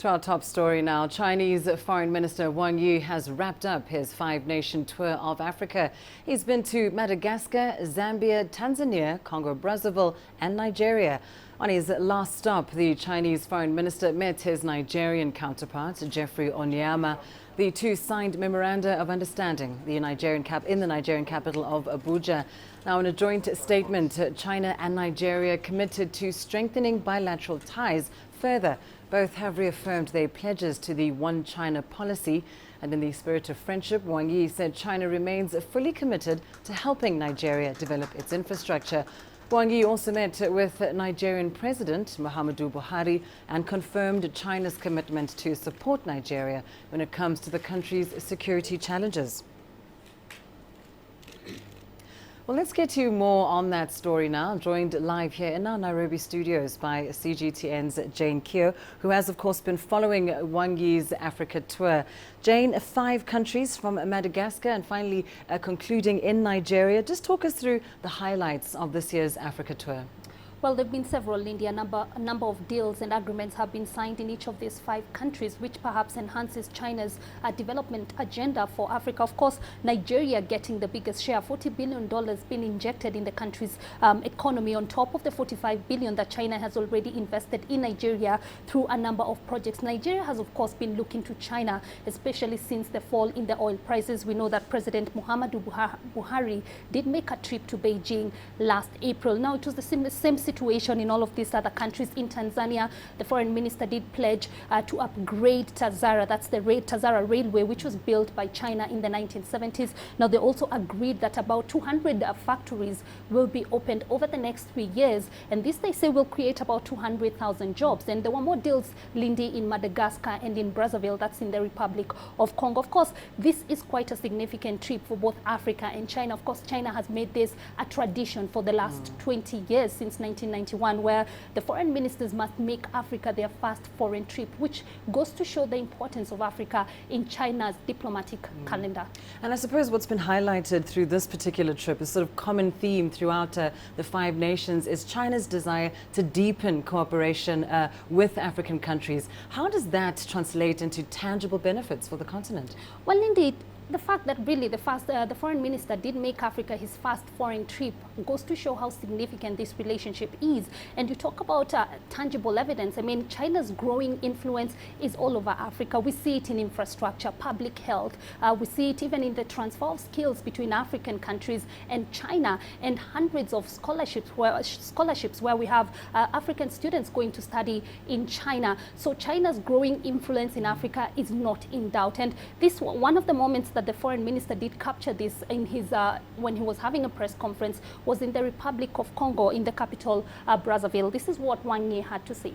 To our top story now, Chinese Foreign Minister Wang Yi has wrapped up his five-nation tour of Africa. He's been to Madagascar, Zambia, Tanzania, Congo-Brazzaville and Nigeria. On his last stop, the Chinese Foreign Minister met his Nigerian counterpart, Geoffrey Onyeama. The two signed memoranda of understanding in the Nigerian capital of Abuja. Now, in a joint statement, China and Nigeria committed to strengthening bilateral ties further. Both have reaffirmed their pledges to the One China policy. And in the spirit of friendship, Wang Yi said China remains fully committed to helping Nigeria develop its infrastructure. Wang Yi also met with Nigerian President Muhammadu Buhari and confirmed China's commitment to support Nigeria when it comes to the country's security challenges. Well, let's get to more on that story now. Joined live here in our Nairobi studios by CGTN's Jane Keo, who has, of course, been following Wang Yi's Africa tour. Jane, 5 countries from Madagascar and finally concluding in Nigeria. Just talk us through the highlights of this year's Africa tour. Well, there have been several, Lindy. A number of deals and agreements have been signed in each of these 5 countries, which perhaps enhances China's development agenda for Africa. Of course, Nigeria getting the biggest share, $40 billion being injected in the country's economy on top of the $45 billion that China has already invested in Nigeria through a number of projects. Nigeria has, of course, been looking to China, especially since the fall in the oil prices. We know that President Muhammadu Buhari did make a trip to Beijing last April. Now, it was the same situation in all of these other countries. In Tanzania, the foreign minister did pledge to upgrade Tazara. That's the Tazara railway, which was built by China in the 1970s. Now, they also agreed that about 200 factories will be opened over the next 3 years. And this, they say, will create about 200,000 jobs. And there were more deals, Lindy, in Madagascar and in Brazzaville. That's in the Republic of Congo. Of course, this is quite a significant trip for both Africa and China. Of course, China has made this a tradition for the last 20 years, since 1991, where the foreign ministers must make Africa their first foreign trip, which goes to show the importance of Africa in China's diplomatic calendar. And I suppose what's been highlighted through this particular trip is sort of common theme throughout the 5 nations is China's desire to deepen cooperation with African countries. How does that translate into tangible benefits for the continent? Well, indeed, the fact that really the foreign minister did make Africa his first foreign trip goes to show how significant this relationship is. And you talk about tangible evidence. I mean, China's growing influence is all over Africa. We see it in infrastructure, public health. We see it even in the transfer of skills between African countries and China, and hundreds of scholarships where we have African students going to study in China. So China's growing influence in Africa is not in doubt. And this one of the moments that the foreign minister did capture this in his when he was having a press conference was in the Republic of Congo, in the capital Brazzaville. This is what Wang Yi had to say.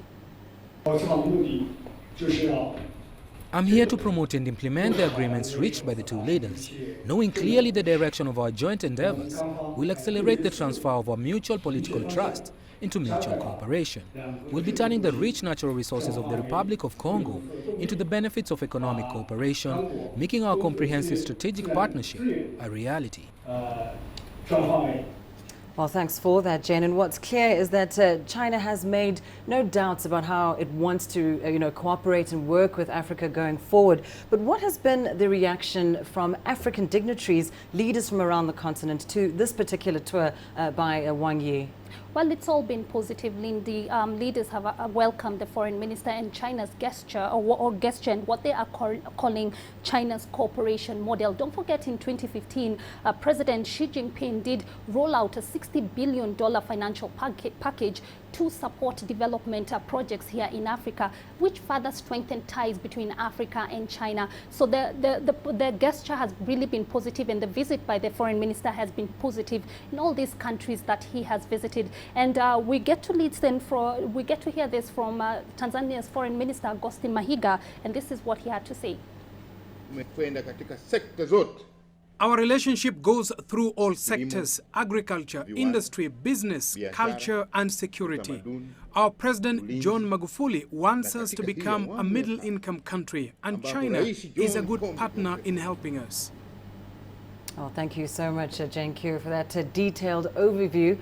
I'm here to promote and implement the agreements reached by the 2 leaders. Knowing clearly the direction of our joint endeavors will accelerate the transfer of our mutual political trust into mutual cooperation. We'll be turning the rich natural resources of the Republic of Congo into the benefits of economic cooperation, making our comprehensive strategic partnership a reality. Well, thanks for that, Jane. And what's clear is that China has made no doubts about how it wants to, cooperate and work with Africa going forward. But what has been the reaction from African dignitaries, leaders from around the continent, to this particular tour by Wang Yi? Well, it's all been positive, Lindy. Leaders have welcomed the foreign minister and China's gesture, or gesture, and what they are calling China's cooperation model. Don't forget, in 2015, President Xi Jinping did roll out a $60 billion financial package to support development projects here in Africa, which further strengthened ties between Africa and China. So the gesture has really been positive, and the visit by the foreign minister has been positive in all these countries that he has visited. And we get to hear this from Tanzania's Foreign Minister Augustin Mahiga, and this is what he had to say. Our relationship goes through all sectors: agriculture, industry, business, culture and security. Our President John Magufuli wants us to become a middle-income country, and China is a good partner in helping us. Well, thank you so much, Jane Keo, for that detailed overview